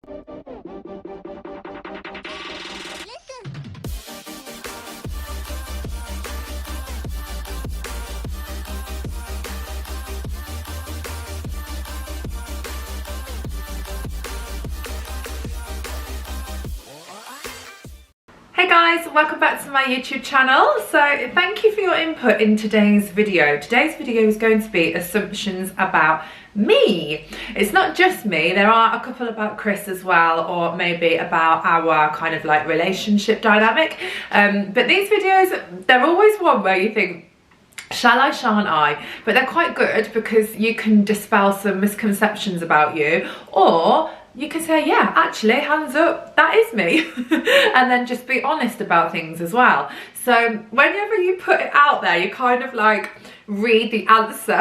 Hey guys, welcome back to my YouTube channel. So thank you for your input in today's video. Today's video is going to be assumptions about me. It's not just me, there are a couple about Chris as well, or maybe about our kind of like relationship dynamic. But these videos, they're always one where you think, shall I, shan't I? But they're quite good because you can dispel some misconceptions about you, or you can say, yeah, actually, hands up, that is me. And then just be honest about things as well. So whenever you put it out there, you kind of like read the answer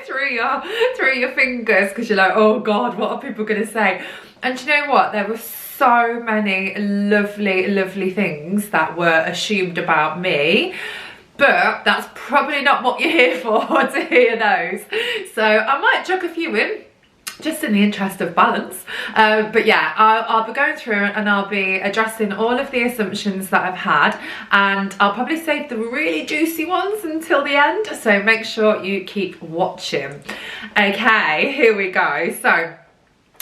through your fingers, because you're like, oh God, what are people gonna say? And you know what? There were so many lovely things that were assumed about me. But that's probably not what you're here for, to hear those. So I might chuck a few in, just in the interest of balance. But yeah, I'll be going through and I'll be addressing all of the assumptions that I've had, and I'll probably save the really juicy ones until the end, so make sure you keep watching. Okay, here we go. So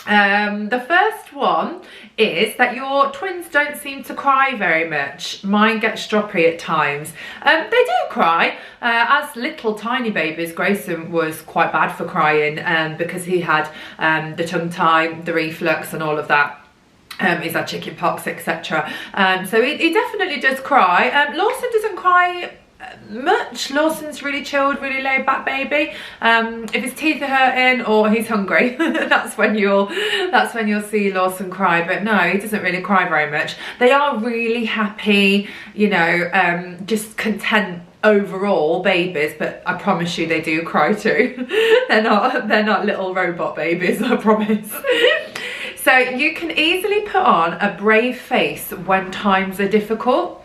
the first one is that your twins don't seem to cry very much. Mine get stroppy at times. They do cry. As little tiny babies, Grayson was quite bad for crying because he had the tongue tie, the reflux and all of that. He's had chicken pox, etc. So he definitely does cry. Lawson doesn't cry much. Lawson's really chilled, really laid back baby. If his teeth are hurting or he's hungry, that's when you'll see Lawson cry. But no, he doesn't really cry very much. They are really happy, you know, just content overall babies, but I promise you they do cry too. they're not little robot babies, I promise. So you can easily put on a brave face when times are difficult.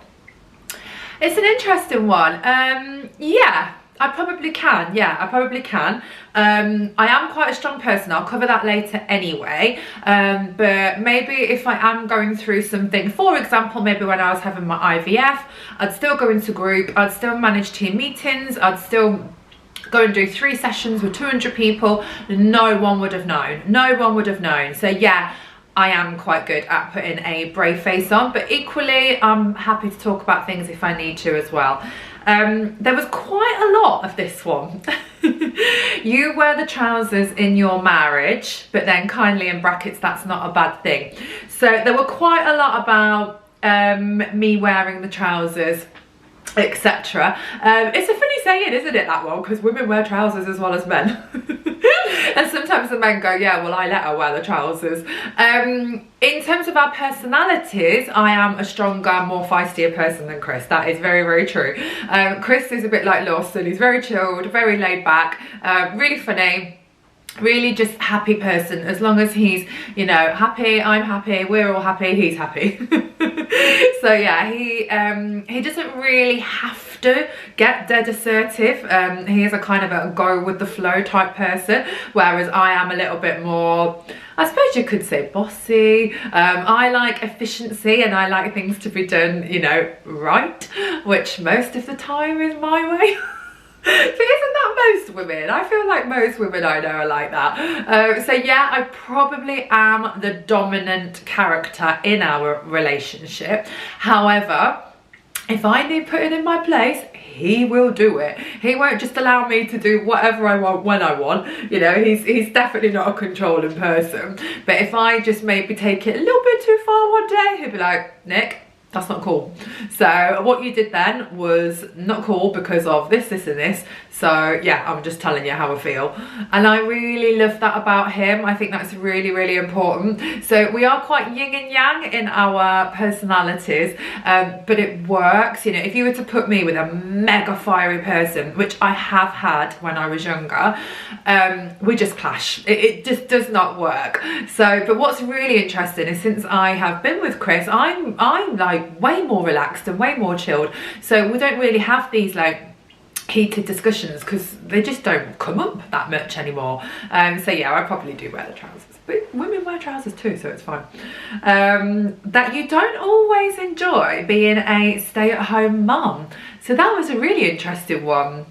It's an interesting one. Yeah, I probably can. Yeah, I probably can. I am quite a strong person. I'll cover that later anyway. But maybe if I am going through something, for example, maybe when I was having my IVF, I'd still go into group, I'd still manage team meetings, I'd still go and do 3 sessions with 200 people. No one would have known. No one would have known. So yeah, I am quite good at putting a brave face on, but equally I'm happy to talk about things if I need to as well. There was quite a lot of this one. You wear the trousers in your marriage, but then kindly in brackets, that's not a bad thing. So there were quite a lot about me wearing the trousers, etc. It's a funny saying, isn't it, that one? Because women wear trousers as well as men. And sometimes the men go, yeah, well, I let her wear the trousers. In terms of our personalities, I am a stronger, more feistier person than Chris. That is very true. Chris is a bit like Lawson. He's very chilled, very laid back, really funny, really just happy person. As long as he's, you know, happy, I'm happy, we're all happy, he's happy. So yeah, he doesn't really have to get dead assertive. He is a kind of a go with the flow type person, whereas I am a little bit more, I suppose you could say, bossy. I like efficiency and I like things to be done, you know, right, which most of the time is my way. But isn't that most women? I feel like most women I know are like that. So yeah, I probably am the dominant character in our relationship. However, if I need putting in my place, he will do it. He won't just allow me to do whatever I want when I want. You know, he's definitely not a controlling person. But if I just maybe take it a little bit too far one day, he'll be like, Nick, that's not cool. So what you did then was not cool because of this, this and this. So yeah, I'm just telling you how I feel. And I really love that about him. I think that's really important. So we are quite yin and yang in our personalities, but it works. You know, if you were to put me with a mega fiery person, which I have had when I was younger, we just clash. It just does not work. So, but what's really interesting is since I have been with Chris, I'm like way more relaxed and way more chilled. So we don't really have these like heated discussions because they just don't come up that much anymore. So yeah, I probably do wear the trousers, but women wear trousers too, so it's fine. That you don't always enjoy being a stay-at-home mum. So that was a really interesting one.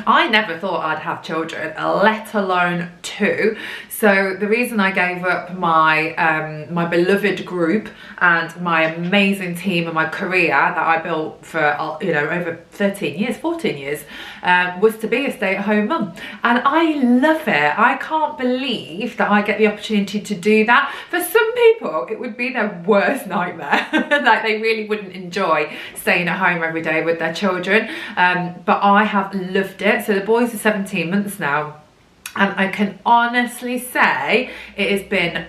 I never thought I'd have children, let alone two. So the reason I gave up my my beloved group and my amazing team and my career that I built for, you know, over 13 years, 14 years, was to be a stay-at-home mum. And I love it. I can't believe that I get the opportunity to do that. For some people, it would be their worst nightmare. Like, they really wouldn't enjoy staying at home every day with their children. But I have loved it. So the boys are 17 months now. And I can honestly say it has been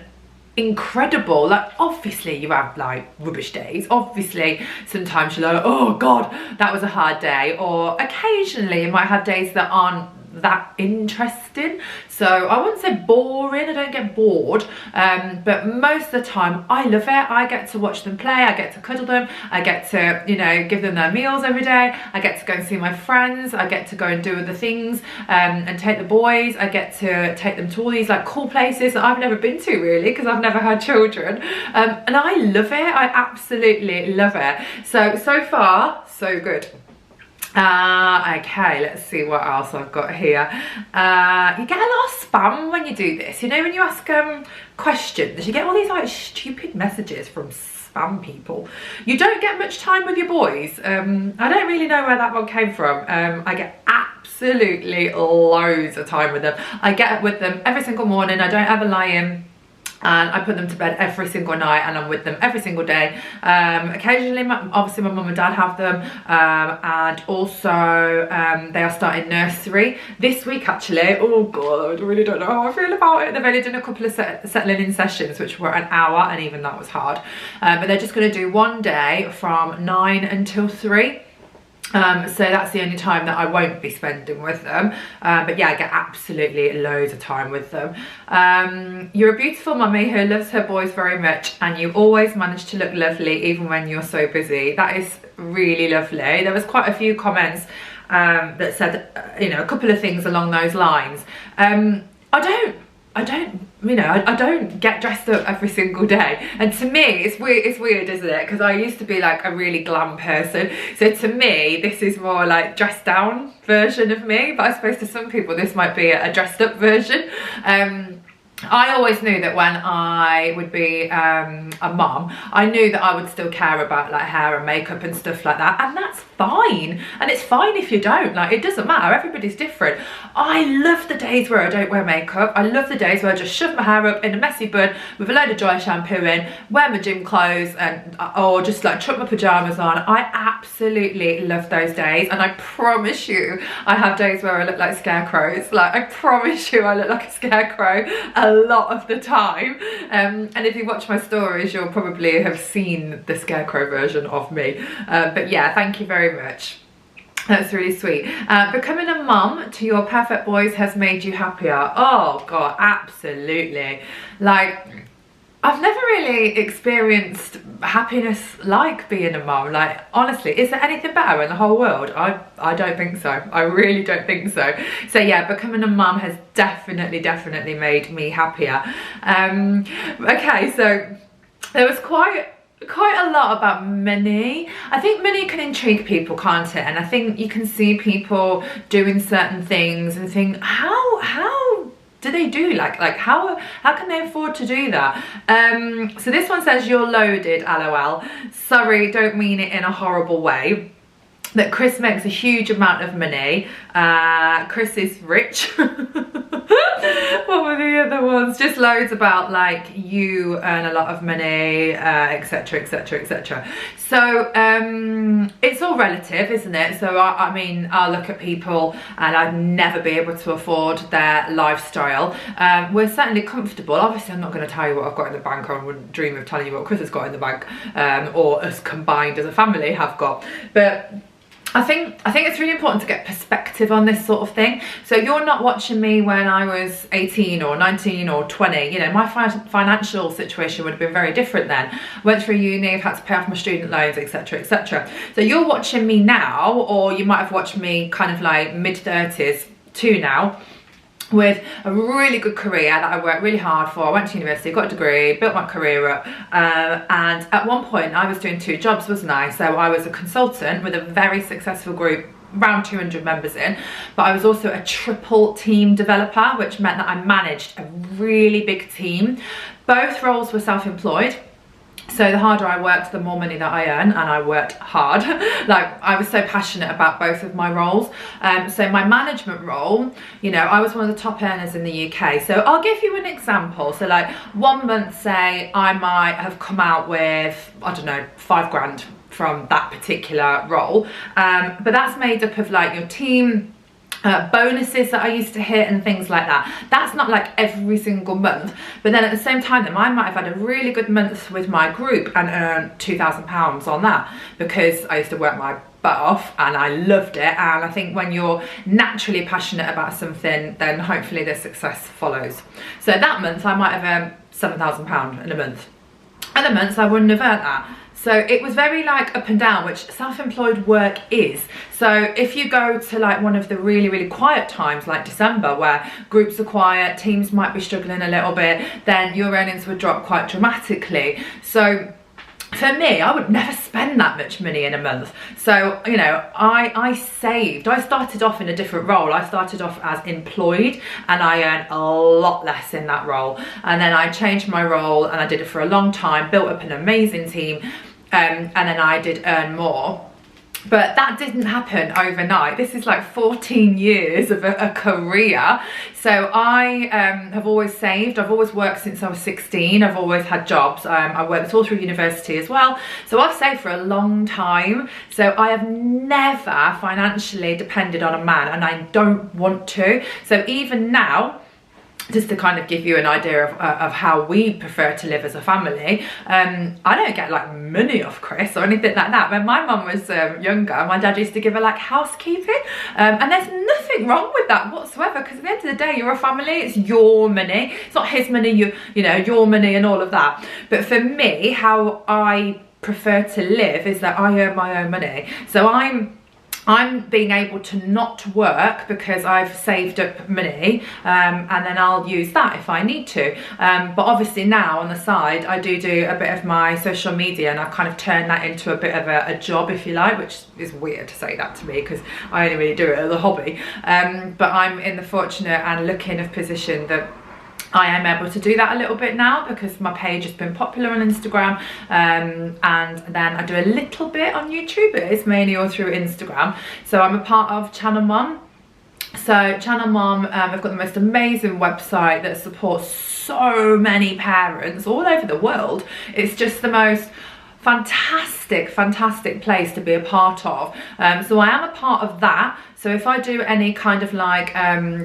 incredible. Like, obviously you have like rubbish days. Obviously sometimes you're like, oh God, that was a hard day. Or occasionally you might have days that aren't that interesting. So I wouldn't say boring, I don't get bored, but most of the time I love it. I get to watch them play, I get to cuddle them, I get to, you know, give them their meals every day, I get to go and see my friends, I get to go and do other things, and take the boys, I get to take them to all these like cool places that I've never been to really, because I've never had children, and I love it. I absolutely love it. So far so good. Okay, let's see what else I've got here. You get a lot of spam when you do this. You know, when you ask questions, you get all these like stupid messages from spam people. You don't get much time with your boys. I don't really know where that one came from. I get absolutely loads of time with them. I get with them every single morning. I don't ever lie in. And I put them to bed every single night, and I'm with them every single day. Occasionally, obviously my mum and dad have them, and also they are starting nursery this week actually. Oh God, I really don't know how I feel about it. They've only done a couple of settling in sessions, which were an hour, and even that was hard. But they're just going to do one day from 9 until 3. So that's the only time that I won't be spending with them, but yeah, I get absolutely loads of time with them. You're a beautiful mummy who loves her boys very much, and you always manage to look lovely even when you're so busy. That is really lovely. There was quite a few comments that said, you know, a couple of things along those lines. I don't, you know, I don't get dressed up every single day, and to me it's weird, isn't it? Because I used to be like a really glam person, so to me this is more like dressed down version of me, but I suppose to some people this might be a dressed up version. I always knew that when I would be a mum, I knew that I would still care about like hair and makeup and stuff like that, and that's fine. And it's fine if you don't, like, it doesn't matter, everybody's different. I love the days where I don't wear makeup. I love the days where I just shove my hair up in a messy bun with a load of dry shampoo in, wear my gym clothes, and or just like chuck my pajamas on. I absolutely love those days, and I promise you I have days where I look like scarecrows. Like, I promise you I look like a scarecrow a lot of the time, and if you watch my stories you'll probably have seen the scarecrow version of me, but yeah, thank you very much. That's really sweet. Becoming a mum to your perfect boys has made you happier. Oh God, absolutely. Like, I've never really experienced happiness like being a mum. Like, honestly, is there anything better in the whole world? I don't think so. I really don't think so. So yeah, becoming a mum has definitely made me happier. Okay, so there was quite a lot about money. I think money can intrigue people, can't it? And I think you can see people doing certain things and think, how do they do like how can they afford to do that? So this one says, you're loaded, lol. Sorry, don't mean it in a horrible way. That Chris makes a huge amount of money. Chris is rich. What were the other ones? Just loads about like, you earn a lot of money, etc, etc, etc. So it's all relative, isn't it? So I mean, I'll look at people and I'd never be able to afford their lifestyle. We're certainly comfortable. Obviously I'm not going to tell you what I've got in the bank, or I wouldn't dream of telling you what Chris has got in the bank, or us combined as a family have got, but I think it's really important to get perspective on this sort of thing. So you're not watching me when I was 18 or 19 or 20. You know, my financial situation would have been very different then. Went through uni, I've had to pay off my student loans, etc, etc. So you're watching me now, or you might have watched me kind of like mid-30s to now, with a really good career that I worked really hard for. I went to university, got a degree, built my career up, and at one point I was doing 2 jobs, wasn't I? So I was a consultant with a very successful group, around 200 members in, but I was also a triple team developer, which meant that I managed a really big team. Both roles were self-employed. So the harder I worked, the more money that I earn, and I worked hard. Like, I was so passionate about both of my roles. So my management role, you know, I was one of the top earners in the UK. So I'll give you an example. So like 1 month, say, I might have come out with, I don't know, 5 grand from that particular role. But that's made up of like your team, bonuses that I used to hit and things like that. That's not like every single month, but then at the same time, then I might have had a really good month with my group and earned £2,000 on that, because I used to work my butt off and I loved it. And I think when you're naturally passionate about something, then hopefully the success follows. So that month I might have earned £7,000 in a month. Other months I wouldn't have earned that. So it was very like up and down, which self-employed work is. So if you go to like one of the really, really quiet times like December, where groups are quiet, teams might be struggling a little bit, then your earnings would drop quite dramatically. So for me, I would never spend that much money in a month. So, you know, I saved. I started off in a different role. I started off as employed and I earned a lot less in that role. And then I changed my role and I did it for a long time, built up an amazing team, and then I did earn more. But that didn't happen overnight. This is like 14 years of a career. So I have always saved. I've always worked since I was 16. I've always had jobs. I worked all through university as well. So I've saved for a long time. So I have never financially depended on a man, and I don't want to. So even now, just to kind of give you an idea of how we prefer to live as a family, I don't get like money off Chris or anything like that. When my mum was younger, my dad used to give her like housekeeping, and there's nothing wrong with that whatsoever, because at the end of the day, you're a family. It's your money. It's not his money, you know, your money and all of that. But for me, how I prefer to live is that I earn my own money. So I'm being able to not work because I've saved up money, and then I'll use that if I need to. But obviously now on the side, I do a bit of my social media, and I've kind of turned that into a bit of a job, if you like, which is weird to say that to me because I only really do it as a hobby. But I'm in the fortunate and lucky enough position that I am able to do that a little bit now because my page has been popular on Instagram, and then I do a little bit on YouTube, but it's mainly all through Instagram. So I'm a part of Channel Mom. So Channel Mom, I've got the most amazing website that supports so many parents all over the world. It's just the most fantastic place to be a part of. So I am a part of that. So if I do any kind of like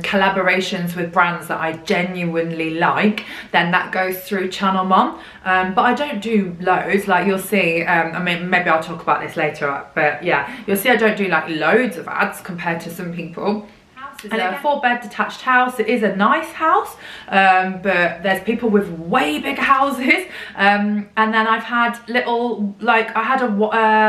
collaborations with brands that I genuinely like, then that goes through Channel Mom. But I don't do loads. Like you'll see, I mean, maybe I'll talk about this later, but yeah, you'll see I don't do like loads of ads compared to some people. And a 4-bed detached house. It is a nice house, but there's people with way bigger houses. And then I've had little, like I had a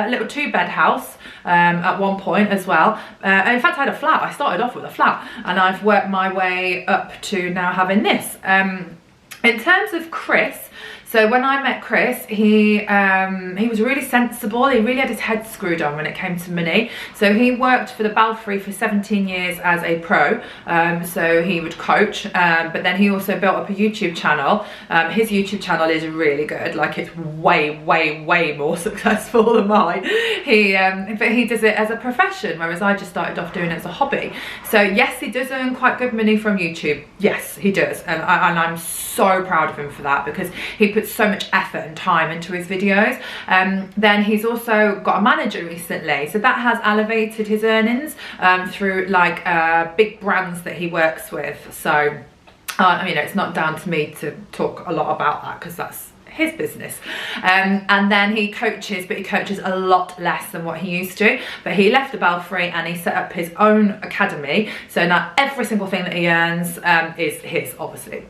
little 2-bed house at one point as well. In fact, I had a flat. I started off with a flat, and I've worked my way up to now having this. In terms of Chris, so when I met Chris, he was really sensible. He really had his head screwed on when it came to money. So he worked for the Belfry for 17 years as a pro. So he would coach, but then he also built up a YouTube channel. His YouTube channel is really good. Like it's way more successful than mine. But he does it as a profession, whereas I just started off doing it as a hobby. So yes, he does earn quite good money from YouTube. Yes, he does, and I'm so proud of him for that because he puts so much effort and time into his videos. Then he's also got a manager recently, so that has elevated his earnings through like big brands that he works with. So I mean, it's not down to me to talk a lot about that because that's his business. And then he coaches, but he coaches a lot less than what he used to. But he left the Belfry and he set up his own academy. So now every single thing that he earns is his, obviously,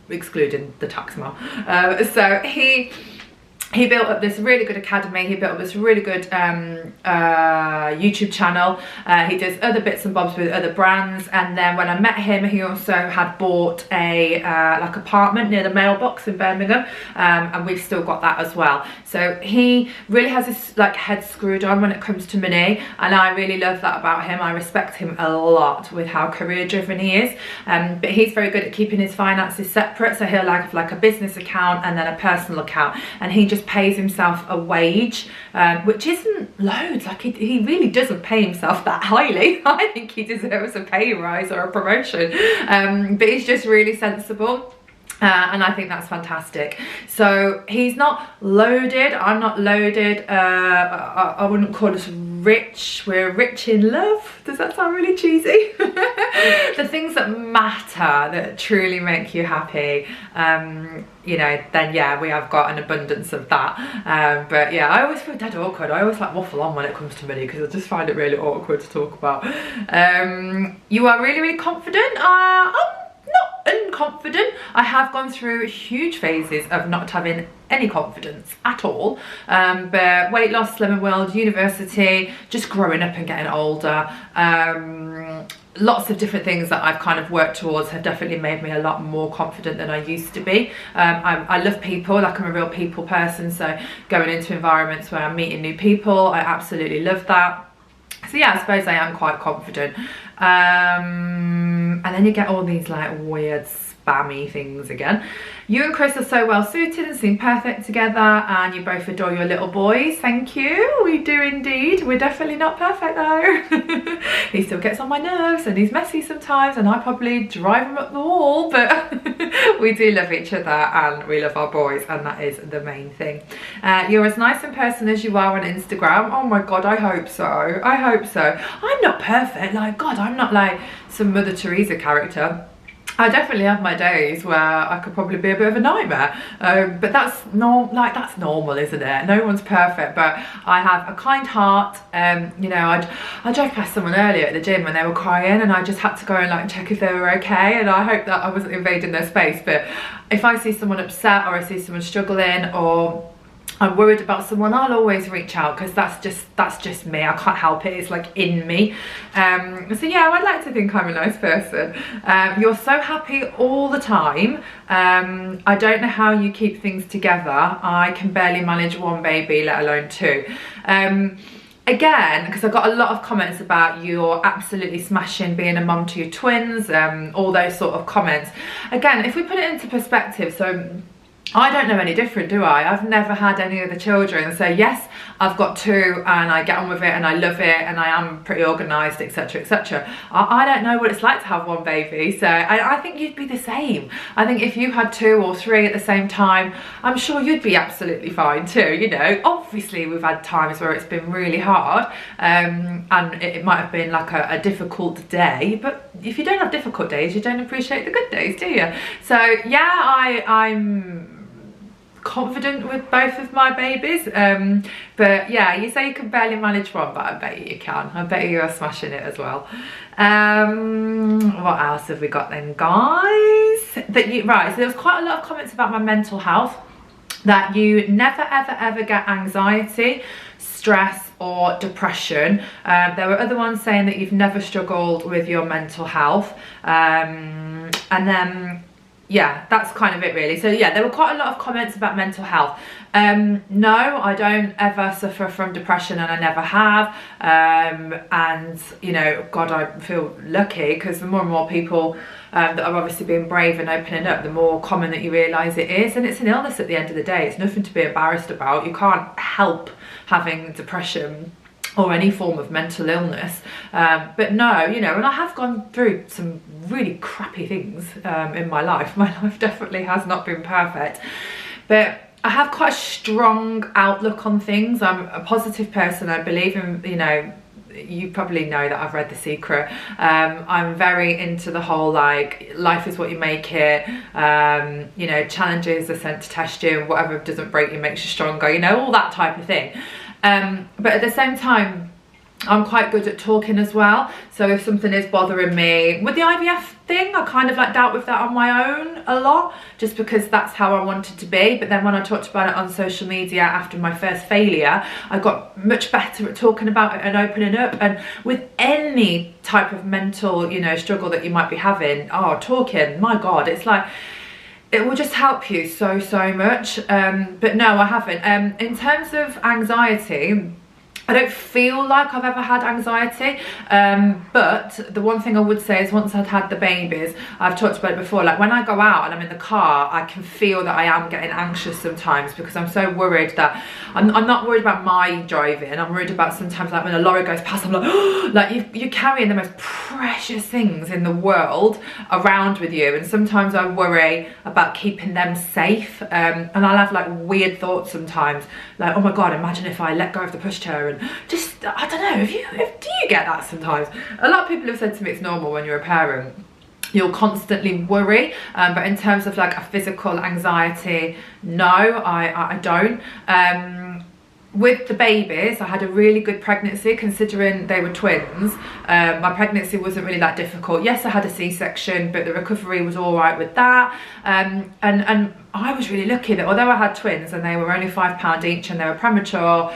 excluding the tax amount. So he built up this really good academy. He built up this really good YouTube channel. He does other bits and bobs with other brands. And then when I met him, he also had bought a like apartment near the mailbox in Birmingham, and we've still got that as well. So he really has his like head screwed on when it comes to money, and I really love that about him. I respect him a lot with how career driven he is. But he's very good at keeping his finances separate. So he'll have like a business account and then a personal account, and he just pays himself a wage, which isn't loads. Like he really doesn't pay himself that highly. I think he deserves a pay rise or a promotion, but he's just really sensible. And I think that's fantastic. So he's not loaded. I'm not loaded. I wouldn't call us rich. We're rich in love. Does that sound really cheesy? The things that matter, that truly make you happy, you know, then yeah, we have got an abundance of that. But yeah, I always feel dead awkward. I always like waffle on when it comes to money because I just find it really awkward to talk about. You are really, really confident. I'm not unconfident. I have gone through huge phases of not having any confidence at all, but weight loss, Slimming World, university, just growing up and getting older, lots of different things that I've kind of worked towards have definitely made me a lot more confident than I used to be. I love people, like I'm a real people person, so going into environments where I'm meeting new people, I absolutely love that. So yeah, I suppose I am quite confident. And then you get all these like weird spammy things again. You and Chris are so well suited and seem perfect together, and you both adore your little boys. Thank you. We do indeed. We're definitely not perfect though. He still gets on my nerves and he's messy sometimes, and I probably drive him up the wall, but we do love each other and we love our boys, and that is the main thing. You're as nice in person as you are on Instagram. Oh my god, I hope so. I hope so. I'm not perfect, like god, I'm not like some Mother Teresa character. I definitely have my days where I could probably be a bit of a nightmare, but that's normal, isn't it? No one's perfect, but I have a kind heart. You know, I drove past someone earlier at the gym when they were crying, and I just had to go and like check if they were okay, and I hope that I wasn't invading their space. But if I see someone upset or I see someone struggling or I'm worried about someone, I'll always reach out, because that's just me. I can't help it. It's like in me. So yeah, I'd like to think I'm a nice person. You're so happy all the time. I don't know how you keep things together. I can barely manage one baby, let alone two. Again, because I got a lot of comments about you're absolutely smashing being a mum to your twins, all those sort of comments. Again, if we put it into perspective, so I don't know any different, do I? I've never had any other children. So yes, I've got two and I get on with it and I love it and I am pretty organised, etc, etc. I don't know what it's like to have one baby, so I think you'd be the same. I think if you had two or three at the same time, I'm sure you'd be absolutely fine too, you know. Obviously we've had times where it's been really hard, and it might have been like a difficult day, but if you don't have difficult days, you don't appreciate the good days, do you? So yeah, I'm confident with both of my babies, but yeah, you say you can barely manage one, but I bet you can. I bet you are smashing it as well. What else have we got then, guys? Right, so there was quite a lot of comments about my mental health, that you never ever get anxiety, stress or depression. There were other ones saying that you've never struggled with your mental health, and then yeah, that's kind of it really. So yeah, there were quite a lot of comments about mental health. No, I don't ever suffer from depression, and I never have. And you know, God, I feel lucky, because the more and more people that are obviously being brave and opening up, the more common that you realise it is. And it's an illness at the end of the day. It's nothing to be embarrassed about. You can't help having depression or any form of mental illness, but no, you know, and I have gone through some really crappy things in my life. My life definitely has not been perfect, but I have quite a strong outlook on things. I'm a positive person. I believe in, you know, you probably know that I've read The Secret. I'm very into the whole like life is what you make it, you know, challenges are sent to test you, and whatever doesn't break you makes you stronger, you know, all that type of thing. But at the same time, I'm quite good at talking as well. So if something is bothering me with the IVF thing, I kind of like dealt with that on my own a lot, just because that's how I wanted to be. But then when I talked about it on social media after my first failure, I got much better at talking about it and opening up. And with any type of mental, you know, struggle that you might be having, oh, talking, my God, it's like, it will just help you so much. But no, I haven't. In terms of anxiety, I don't feel like I've ever had anxiety, but the one thing I would say is once I'd had the babies, I've talked about it before, like when I go out and I'm in the car, I can feel that I am getting anxious sometimes, because I'm so worried that, I'm not worried about my driving, I'm worried about sometimes like when a lorry goes past, I'm like, oh, like you're carrying the most precious things in the world around with you, and sometimes I worry about keeping them safe, and I'll have like weird thoughts sometimes, like, oh my God, imagine if I let go of the pushchair, and just, I don't know, do you get that sometimes? A lot of people have said to me it's normal when you're a parent, you'll constantly worry, but in terms of like a physical anxiety, no, I don't. With the babies, I had a really good pregnancy considering they were twins. My pregnancy wasn't really that difficult. Yes, I had a C-section, but the recovery was all right with that. And I was really lucky that although I had twins and they were only £5 each and they were premature,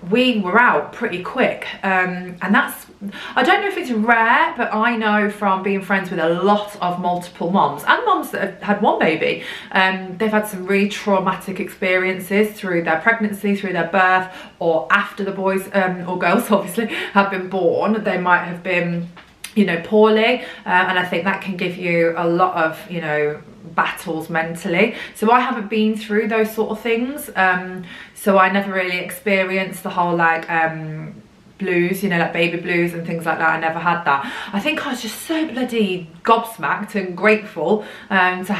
we were out pretty quick. And that's, I don't know if it's rare, but I know from being friends with a lot of multiple moms and moms that have had one baby, they've had some really traumatic experiences through their pregnancy, through their birth, or after the boys or girls obviously have been born. They might have been, you know, poorly, and I think that can give you a lot of, you know, battles mentally. So I haven't been through those sort of things, so I never really experienced the whole like blues, you know, like baby blues and things like that. I never had that. I think I was just so bloody gobsmacked and grateful to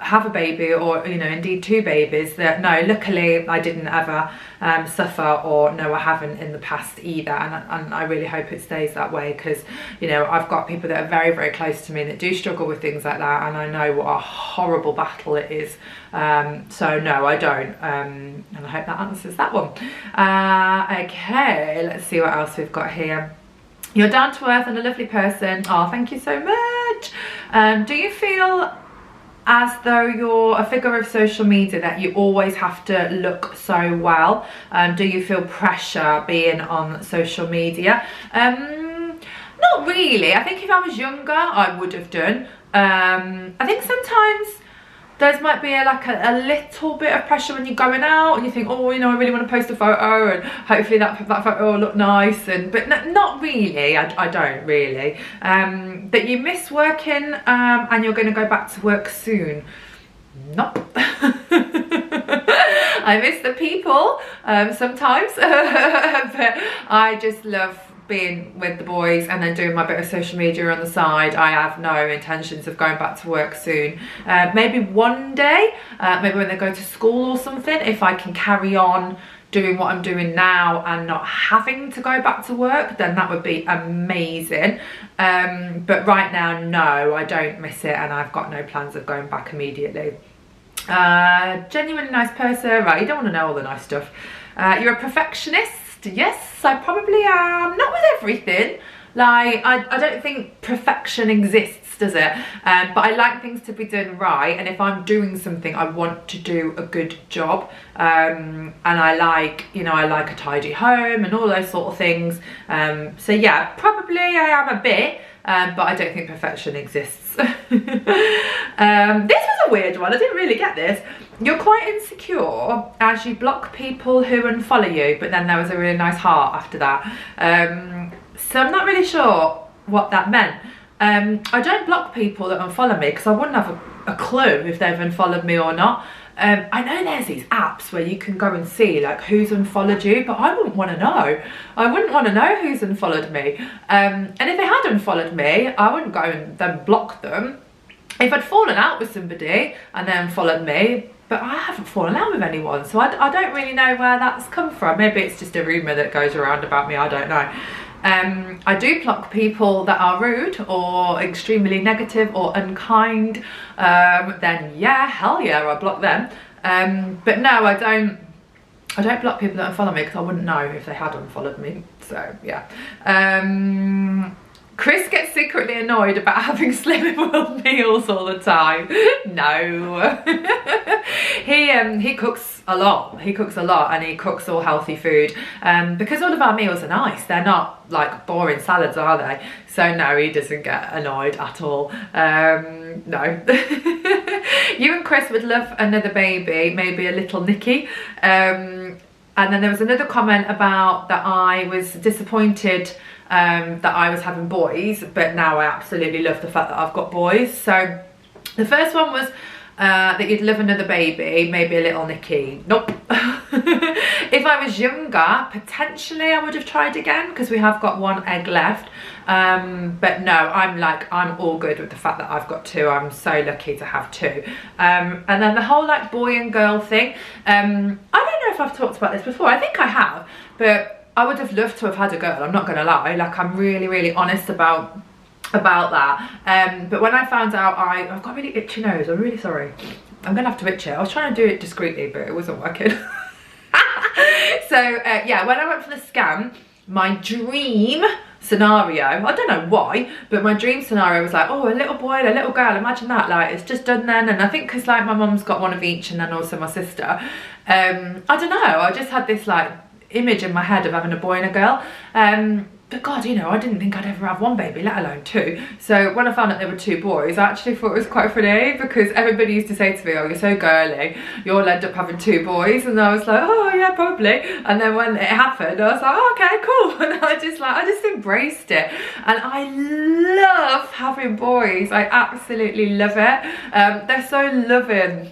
have a baby, or, you know, indeed 2 babies, that no, luckily I didn't ever suffer, or no, I haven't in the past either, and I really hope it stays that way, because, you know, I've got people that are very close to me that do struggle with things like that, and I know what a horrible battle it is. So no, I don't, and I hope that answers that one. Okay, let's see what else we've got here. You're down to earth and a lovely person. Oh, thank you so much. Do you feel as though you're a figure of social media that you always have to look so well? Do you feel pressure being on social media? Not really. I think if I was younger, I would have done. I think sometimes there might be a little bit of pressure when you're going out and you think, oh, you know, I really want to post a photo and hopefully that photo will look nice, but not really. I don't really. That you miss working and you're going to go back to work soon. Nope. I miss the people sometimes, but I just love being with the boys and then doing my bit of social media on the side. I have no intentions of going back to work soon. Maybe one day, maybe when they go to school or something, if I can carry on doing what I'm doing now and not having to go back to work, then that would be amazing. But right now, no, I don't miss it, and I've got no plans of going back immediately. Genuinely nice person, right? You don't want to know all the nice stuff. You're a perfectionist. Yes, I probably am. Not with everything. Like, I don't think perfection exists, does it? But I like things to be done right, and if I'm doing something, I want to do a good job. And I like, you know, I like a tidy home and all those sort of things. So yeah, probably I am a bit, but I don't think perfection exists. This was a weird one. I didn't really get this. You're quite insecure as you block people who unfollow you, but then there was a really nice heart after that. So I'm not really sure what that meant. I don't block people that unfollow me because I wouldn't have a clue if they've unfollowed me or not. I know there's these apps where you can go and see like who's unfollowed you, but I wouldn't want to know. I wouldn't want to know who's unfollowed me. And if they had unfollowed me, I wouldn't go and then block them. If I'd fallen out with somebody and then followed me, but I haven't fallen out with anyone, so I don't really know where that's come from. Maybe it's just a rumour that goes around about me, I don't know. I do block people that are rude or extremely negative or unkind. Then yeah, hell yeah, I block them. But no, I don't block people that unfollow me, because I wouldn't know if they had unfollowed me. So yeah. Chris gets secretly annoyed about having Slimming World meals all the time. No. He cooks a lot. He cooks a lot, and he cooks all healthy food. Because all of our meals are nice. They're not like boring salads, are they? So no, he doesn't get annoyed at all. No. You and Chris would love another baby, maybe a little Nikki. And then there was another comment about that I was disappointed that I was having boys, but now I absolutely love the fact that I've got boys. So the first one was that you'd love another baby, maybe a little Nikki. Nope. If I was younger, potentially I would have tried again, because we have got one egg left. But no, I'm all good with the fact that I've got two. I'm so lucky to have two. And then the whole like boy and girl thing, I don't know if I've talked about this before. I think I have, but I would have loved to have had a girl, I'm not gonna lie. Like, I'm really honest about that. But when I found out, I've got a really itchy nose. I'm really sorry. I'm gonna have to itch it. I was trying to do it discreetly, but it wasn't working. So yeah, when I went for the scan, my dream scenario, I don't know why, but my dream scenario was like, oh, a little boy and a little girl, imagine that. Like, it's just done then. And I think because like my mum's got one of each, and then also my sister, I don't know, I just had this like image in my head of having a boy and a girl. But God, you know, I didn't think I'd ever have one baby, let alone two. So when I found out there were two boys, I actually thought it was quite funny, because everybody used to say to me, oh, you're so girly, you'll end up having two boys. And I was like, oh yeah, probably. And then when it happened, I was like, oh, okay, cool. And I just embraced it. And I love having boys. I absolutely love it. They're so loving.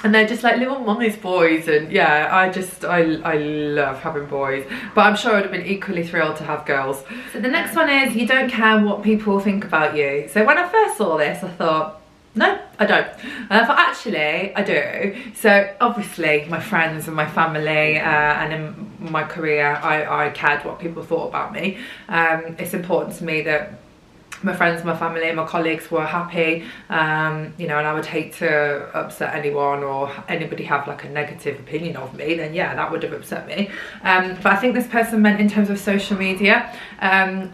And they're just like little mummy's boys, and yeah, I love having boys. But I'm sure I'd have been equally thrilled to have girls. So the next one is, you don't care what people think about you. So when I first saw this, I thought, no, I don't. And I thought, actually, I do. So obviously my friends and my family and in my career, I cared what people thought about me. It's important to me that my friends, my family and my colleagues were happy, you know, and I would hate to upset anyone or anybody have like a negative opinion of me, then yeah, that would have upset me. But I think this person meant in terms of social media, and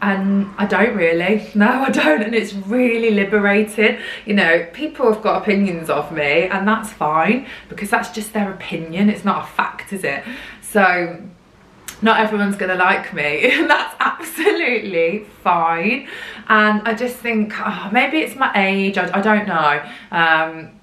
I don't really, no I don't, and it's really liberating. You know, people have got opinions of me, and that's fine, because that's just their opinion, it's not a fact, is it? So not everyone's gonna like me, and that's absolutely fine. And I just think, oh, maybe it's my age, I don't know,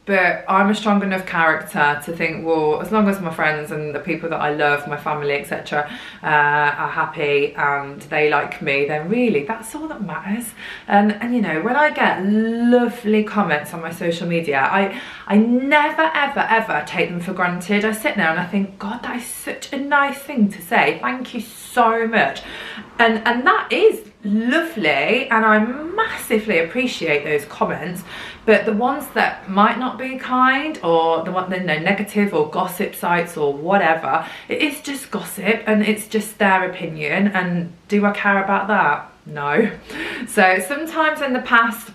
but I'm a strong enough character to think, well, as long as my friends and the people that I love, my family, etc., are happy and they like me, then really that's all that matters. And you know, when I get lovely comments on my social media, I never ever take them for granted. I sit there and I think, God, that is such a nice thing to say, thank you so much. And that is lovely, and I massively appreciate those comments. But the ones that might not be kind, or the one, you know, negative or gossip sites or whatever, it is just gossip and it's just their opinion. And do I care about that? No. So sometimes in the past,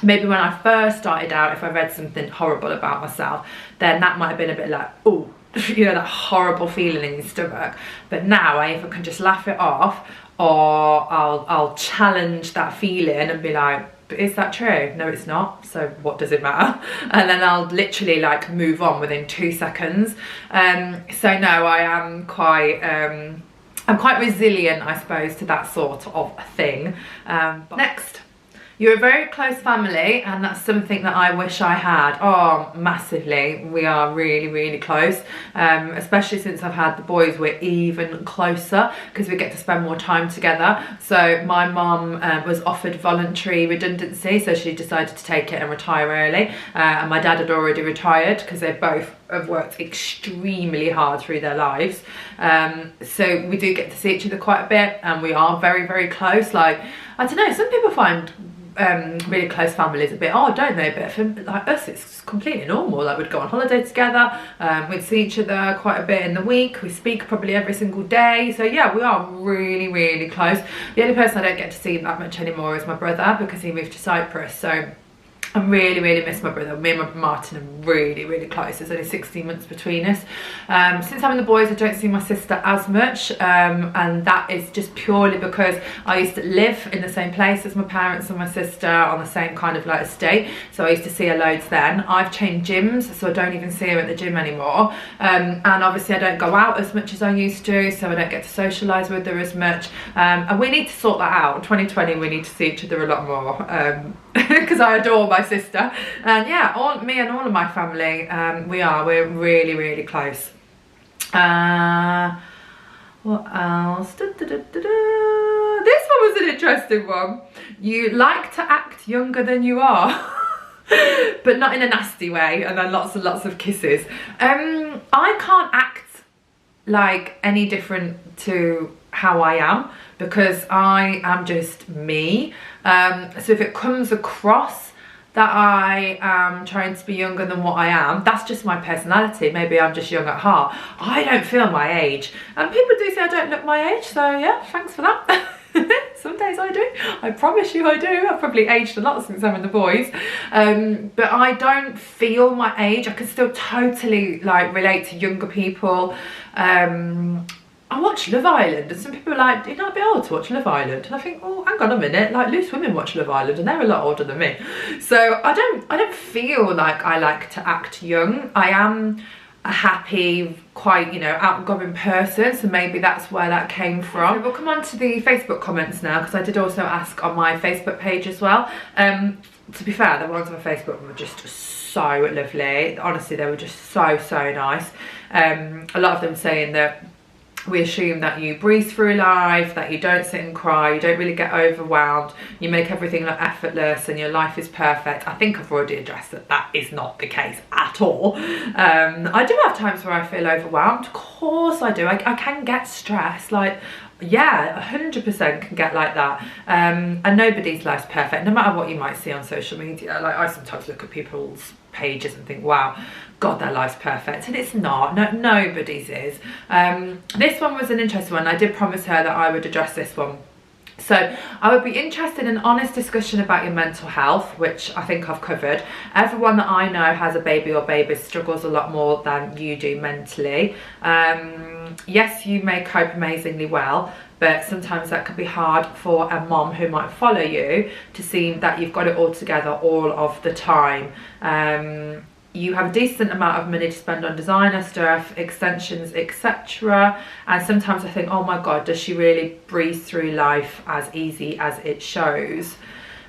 maybe when I first started out, if I read something horrible about myself, then that might have been a bit like, oh, you know, that horrible feeling in your stomach. But now I either can just laugh it off, or I'll challenge that feeling and be like, but is that true? No, it's not. So what does it matter? And then I'll literally like move on within 2 seconds. So no, I am quite I'm quite resilient, I suppose, to that sort of thing. Next. You're a very close family, and that's something that I wish I had. Oh, massively. We are really close, especially since I've had the boys. We're even closer because we get to spend more time together. So my mum was offered voluntary redundancy, so she decided to take it and retire early, and my dad had already retired because they both have worked extremely hard through their lives. So we do get to see each other quite a bit, and we are very close. Like, I don't know, some people find really close families a bit odd, don't they? But for like us, it's completely normal. Like we'd go on holiday together, we'd see each other quite a bit in the week, we speak probably every single day. So yeah, we are really, really close. The only person I don't get to see that much anymore is my brother, because he moved to Cyprus. So I really, really miss my brother. Me and my brother Martin are really, really close. There's only 16 months between us. Since having the boys, I don't see my sister as much, and that is just purely because I used to live in the same place as my parents and my sister, on the same kind of like estate, so I used to see her loads then. I've changed gyms, so I don't even see her at the gym anymore, and obviously I don't go out as much as I used to, so I don't get to socialise with her as much, and we need to sort that out. In 2020 we need to see each other a lot more, because I adore my sister. And yeah, me and all of my family, we're really, really close. What else? This one was an interesting one. You like to act younger than you are. But not in a nasty way, and then lots and lots of kisses. I can't act like any different to how I am, because I am just me. So if it comes across that I am trying to be younger than what I am, that's just my personality. Maybe I'm just young at heart. I don't feel my age, and people do say I don't look my age, so yeah, thanks for that. Some days I do, I promise you I do. I've probably aged a lot since having the boys, but I don't feel my age. I can still totally like relate to younger people. I watch Love Island, and some people are like, you're not a bit old to watch Love Island, and I think, oh, hang on a minute, like loose women watch Love Island and they're a lot older than me. So I don't feel like I like to act young. I am a happy, quite, you know, outgoing person, so maybe that's where that came from. So we'll come on to the Facebook comments now, because I did also ask on my Facebook page as well. To be fair, the ones on my Facebook were just so lovely. Honestly, they were just so nice. A lot of them saying that we assume that you breeze through life, that you don't sit and cry, you don't really get overwhelmed, you make everything look effortless and your life is perfect. I think I've already addressed that that is not the case at all. I do have times where I feel overwhelmed, of course I do. I can get stressed, like, yeah, 100% can get like that, and nobody's life's perfect, no matter what you might see on social media. Like, I sometimes look at people's pages and think, wow, God, their life's perfect, and it's not. No, nobody's is. This one was an interesting one. I did promise her that I would address this one. So I would be interested in an honest discussion about your mental health, which I think I've covered. Everyone that I know has a baby or babies struggles a lot more than you do mentally. Yes, you may cope amazingly well, but sometimes that can be hard for a mom who might follow you to see that you've got it all together all of the time. You have a decent amount of money to spend on designer stuff, extensions, etc. And sometimes I think, oh my God, does she really breeze through life as easy as it shows?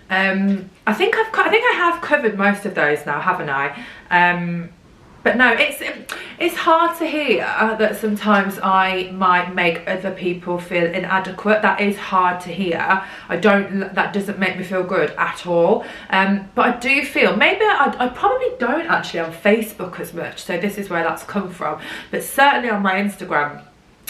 I think I have covered most of those now, haven't I? But no, it's hard to hear that sometimes I might make other people feel inadequate. That is hard to hear. That doesn't make me feel good at all. But I do feel, maybe I probably don't actually on Facebook as much, so this is where that's come from. But certainly on my Instagram,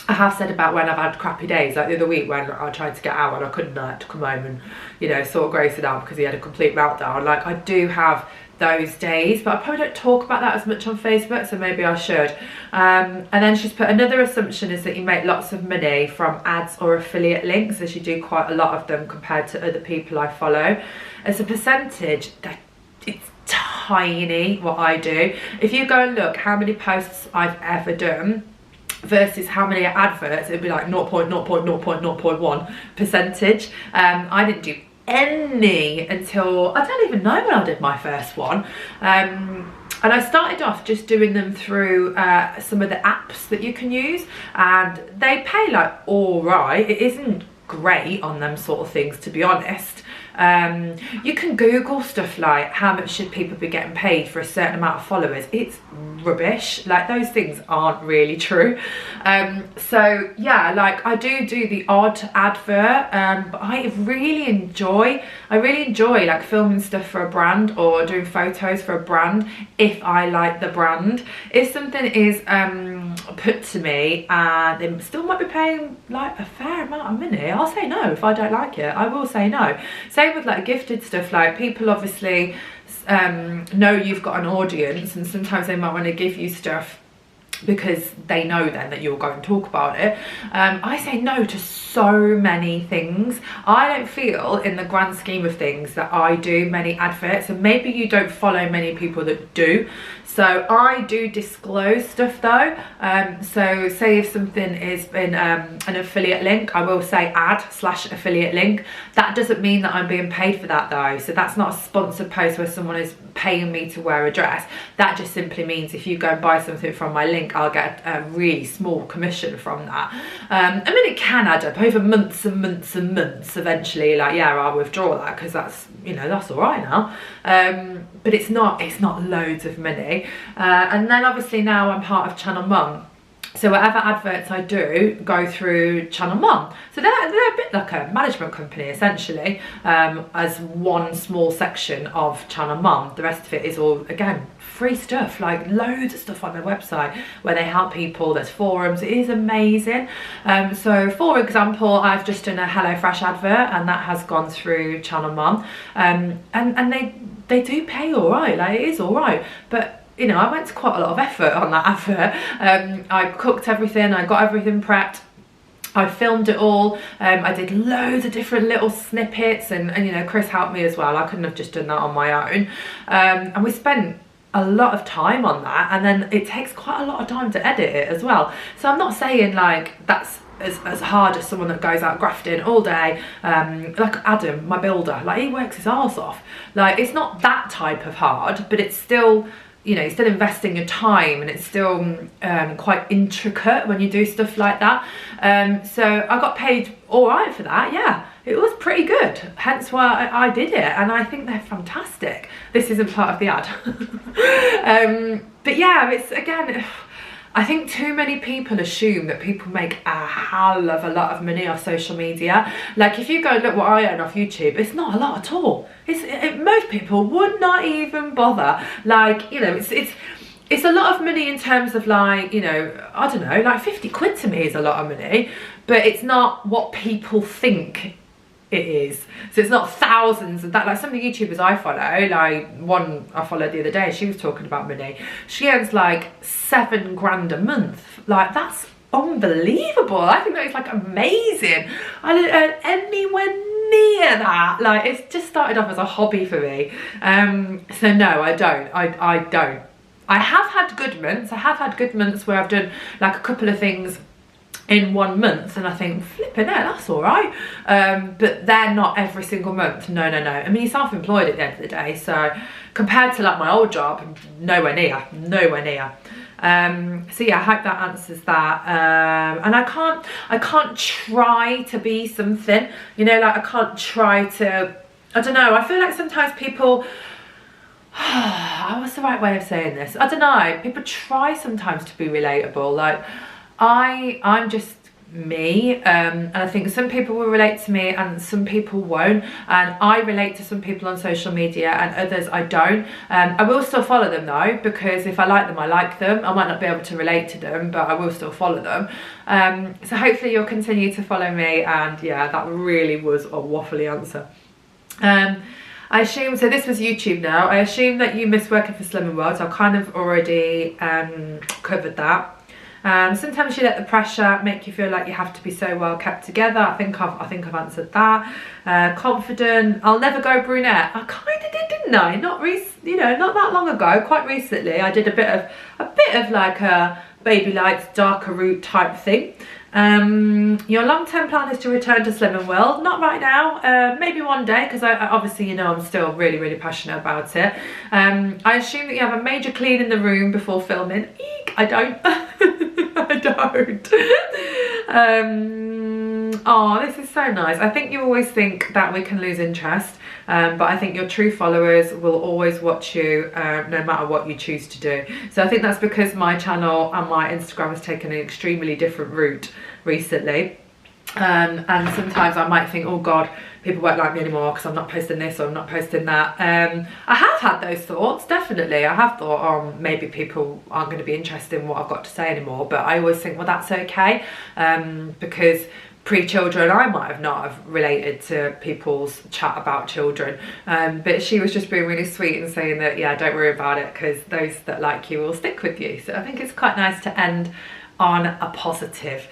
I have said about when I've had crappy days, like the other week when I tried to get out and I couldn't, I had to come home and, you know, sort Grayson out because he had a complete meltdown. Like, I do have those days, but I probably don't talk about that as much on Facebook, so maybe I should. And then she's put, another assumption is that you make lots of money from ads or affiliate links, as you do quite a lot of them compared to other people I follow. As a percentage, it's tiny what I do. If you go and look how many posts I've ever done versus how many adverts, it'd be like 0.0.0.0.1%. I didn't do any until, I don't even know when I did my first one. And I started off just doing them through some of the apps that you can use, and they pay like all right. It isn't great on them sort of things, to be honest. You can Google stuff like how much should people be getting paid for a certain amount of followers. It's rubbish. Like, those things aren't really true. So yeah, like, I do the odd advert, but I really enjoy like filming stuff for a brand or doing photos for a brand if I like the brand. If something is put to me and they still might be paying like a fair amount of money, I'll say no. If I don't like it, I will say no. Say same with like gifted stuff. Like people obviously know you've got an audience, and sometimes they might want to give you stuff because they know then that you'll go and talk about it. I say no to so many things. I don't feel, in the grand scheme of things, that I do many adverts, and maybe you don't follow many people that do. So I do disclose stuff though. So say if something is in an affiliate link, I will say ad/affiliate link. That doesn't mean that I'm being paid for that though. So that's not a sponsored post where someone is paying me to wear a dress. That just simply means if you go and buy something from my link, I'll get a really small commission from that. I mean, it can add up over months and months and months. Eventually, like, yeah, I'll withdraw that because that's, you know, that's all right now. But it's not loads of money. And then obviously now I'm part of Channel Mum. So whatever adverts I do go through Channel Mum. So they're a bit like a management company essentially, as one small section of Channel Mum. The rest of it is all, again, free stuff, like loads of stuff on their website where they help people. There's forums. It is amazing. So for example, I've just done a HelloFresh advert, and that has gone through Channel Mum. And they do pay all right, like it is all right. But you know, I went to quite a lot of effort on that advert. I cooked everything, I got everything prepped, I filmed it all. I did loads of different little snippets, and you know, Chris helped me as well. I couldn't have just done that on my own. And we spent a lot of time on that, and then it takes quite a lot of time to edit it as well. So I'm not saying like that's as hard as someone that goes out grafting all day, like Adam, my builder. Like, he works his arse off. Like, it's not that type of hard, but it's still, you know, you're still investing your time, and it's still quite intricate when you do stuff like that. So I got paid all right for that. Yeah, it was pretty good, hence why I did it, and I think they're fantastic. This isn't part of the ad. But yeah, it's, again, I think too many people assume that people make a hell of a lot of money off social media. Like, if you go and look what I earn off YouTube, it's not a lot at all. Most people would not even bother. Like, you know, it's a lot of money in terms of, like, you know, I don't know, like 50 quid to me is a lot of money, but it's not what people think it is. So it's not thousands of that. Like, some of the YouTubers I follow, like one I followed the other day, she was talking about money. She earns like 7 grand a month. Like, that's unbelievable. I think that is like amazing. I don't earn anywhere near that. Like, it's just started off as a hobby for me. So no, I don't. I don't. I have had good months. I have had good months where I've done like a couple of things in 1 month, and I think, flipping it, that's all right. But they're not every single month. No. I mean, you're self-employed at the end of the day, so compared to like my old job, nowhere near. So yeah, I hope that answers that. And I can't try to be something, you know, like I can't try to, I don't know, I feel like sometimes people, what's the right way of saying this? I don't know, people try sometimes to be relatable. Like, I'm just me, and I think some people will relate to me and some people won't, and I relate to some people on social media and others I don't. I will still follow them though, because if I like them, I like them. I might not be able to relate to them, but I will still follow them. So hopefully you'll continue to follow me, and yeah, that really was a waffly answer. I assume, so this was YouTube now, I assume that you miss working for Slimming World, so I've kind of already covered that. Sometimes you let the pressure make you feel like you have to be so well kept together. I think I've answered that. Confident. I'll never go brunette. I kind of did, didn't I? Not that long ago. Quite recently, I did a bit of like a baby lights, darker root type thing. Your long-term plan is to return to Slimming World. Not right now, maybe one day, because I obviously, you know, I'm still really passionate about it. I assume that you have a major clean in the room before filming. Eek, I don't. I don't. Oh, this is so nice. I think you always think that we can lose interest, but I think your true followers will always watch you no matter what you choose to do. So I think that's because my channel and my Instagram has taken an extremely different route recently. And sometimes I might think, oh God, people won't like me anymore because I'm not posting this or I'm not posting that. I have had those thoughts, definitely. I have thought, oh, maybe people aren't going to be interested in what I've got to say anymore. But I always think, well, that's okay, because pre-children, I might have not have related to people's chat about children, but she was just being really sweet and saying that, yeah, don't worry about it, because those that like you will stick with you. So I think it's quite nice to end on a positive.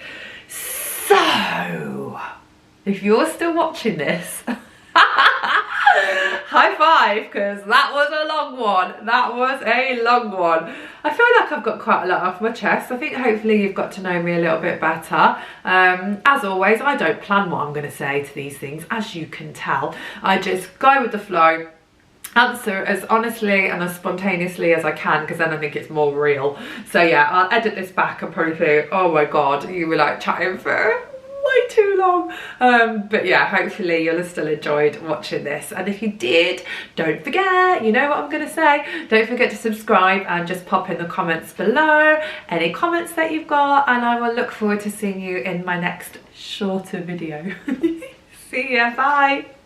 So if you're still watching this, high five, because that was a long one. That was a long one. I feel like I've got quite a lot off my chest. I think hopefully you've got to know me a little bit better. As always, I don't plan what I'm going to say to these things, as you can tell. I just go with the flow, answer as honestly and as spontaneously as I can, because then I think it's more real. So yeah, I'll edit this back and probably think, oh my god, you were like chatting for way too long. But yeah, hopefully you'll have still enjoyed watching this, and if you did, don't forget, you know what I'm gonna say, don't forget to subscribe and just pop in the comments below any comments that you've got, and I will look forward to seeing you in my next shorter video. See ya, bye.